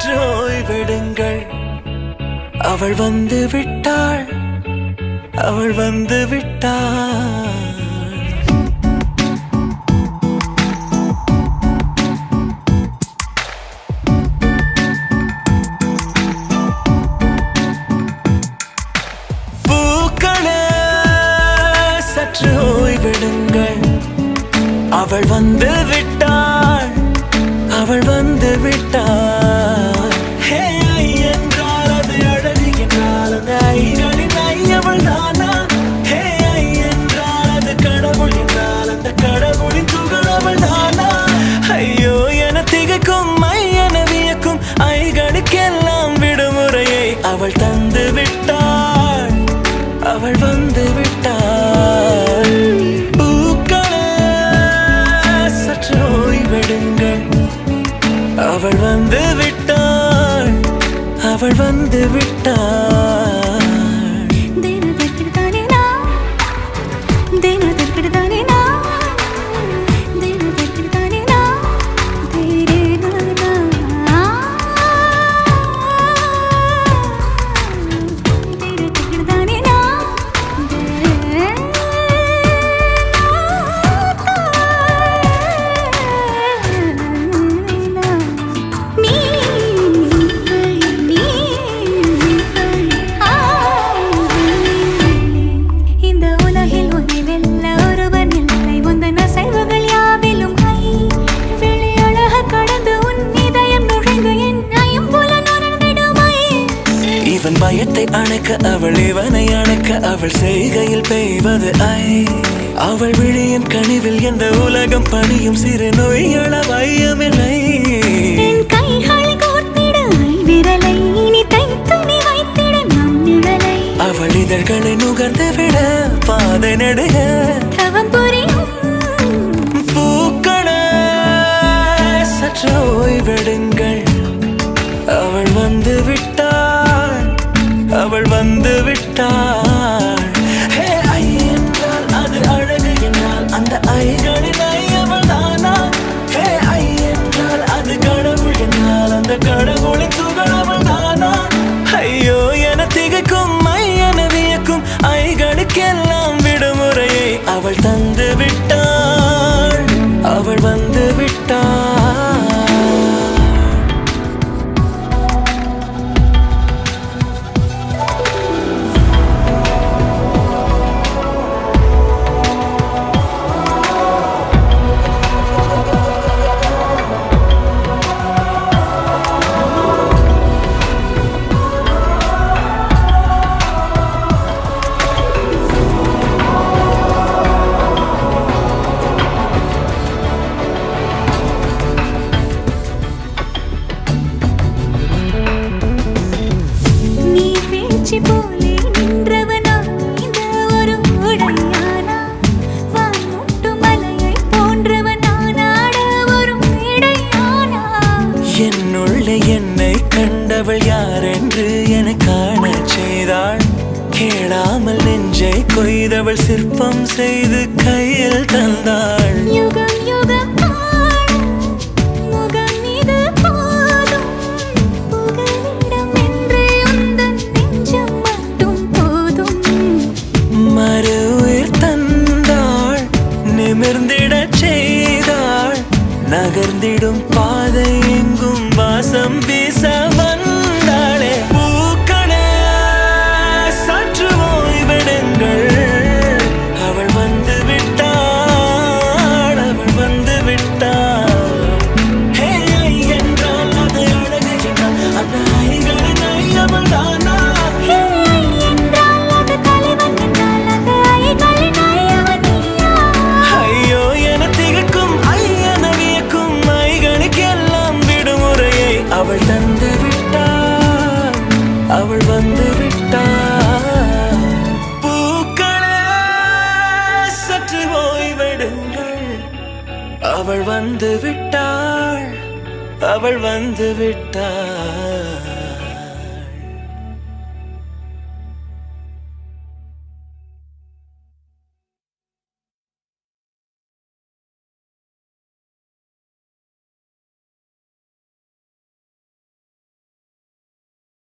சற்று ஓய்வெடுங்கள். அவள் வந்து விட்டாள், அவள் வந்து விட்டாள். பூக்களே சற்று ஓய்வெடுங்கள். அவள் வந்து விட்டாள், அவள் வந்து விட்டாள். ஹே என்றால் அது அழகு என்றால் அந்த ஐகளின் ஐயவள் தானா? ஹே என்றால் அது கடவுள் என்றால் அந்த கடவுளின் துகள் அவள் தானா? ஐயோ என திகைக்கும் என வியக்கும் ஐகளுக்கெல்லாம் விடுமுறையை அவள் தந்து விட்டாள், அவள் வந்து விட்டாள். சற்று ஓய்வெடுங்கள். அவள் வந்து விட்டாள், அவள் வந்து விட்டாள். இவன் பயத்தை அணைக்க அவள் இவனை அணைக்க அவள் செய்கையில் பெய்வது ஐ. அவள் விழியின் கனிவில் எந்த உலகம் பணியும் சிறு நோய்கள வையமில்லை. அவள் இதழ்களை நுகர்ந்து விட பாதை நடுக பூக்களே சற்று ஓய்வெடுங்கள். அவள் வந்து விட்டாள், அவள் வந்து விட்டாள். ஹே ஐ என்றால் அது அழகு என்றால் அந்த ஐகளின் ஐயவள் தானா? ஹே ஐ என்றால் அது கடவுள் என்றால் அந்த கடவுளின் துகள் அவள் தானா? ஐயோ என திகைக்கும் என வியக்கும் ஐகளுக்கெல்லாம் விடுமுறையை அவள் தந்து விட்டாள், அவள் வந்து விட்டாள். என்னுள்ளே என்னை கண்டவள் யார் என்று என காண செய்தாள். கேளாமல் நெஞ்சை கொய்தவள் சிற்பம் செய்து கையில் தந்தாள். யுகம் யுகம் முகம் இது போதும் புகலிடம் என்று உந்தன் நெஞ்சம் மட்டும் போதும். மறு உயிர் தந்தாள், நிமிர்ந்திடச் செய்தாள். நகர்ந்திடும் பாதை எங்கும் வாசம் வீச வந்தாளே. பூக்களே சற்று ஓய்வெடுங்கள். அவள் வந்து விட்டாள், அவள் வந்து விட்டாள். ஹே என்றால் அது அழகு என்றால் அந்த ஐகளின் ஐயவள் தானா? ஹே என்றால் அது தலைவன் என்றால் அந்த ஐகளின் ஐயவன் நீயா? ஐயோ என திகைக்கும் என வியக்கும் ஐகளுக்கெல்லாம் விடுமுறையை அவள் தந்து விட்டாள், அவள் வந்து விட்டாள். பூக்களே சற்று ஓய்வெடுங்கள். அவள் வந்து விட்டாள், அவள் வந்து விட்டாள்.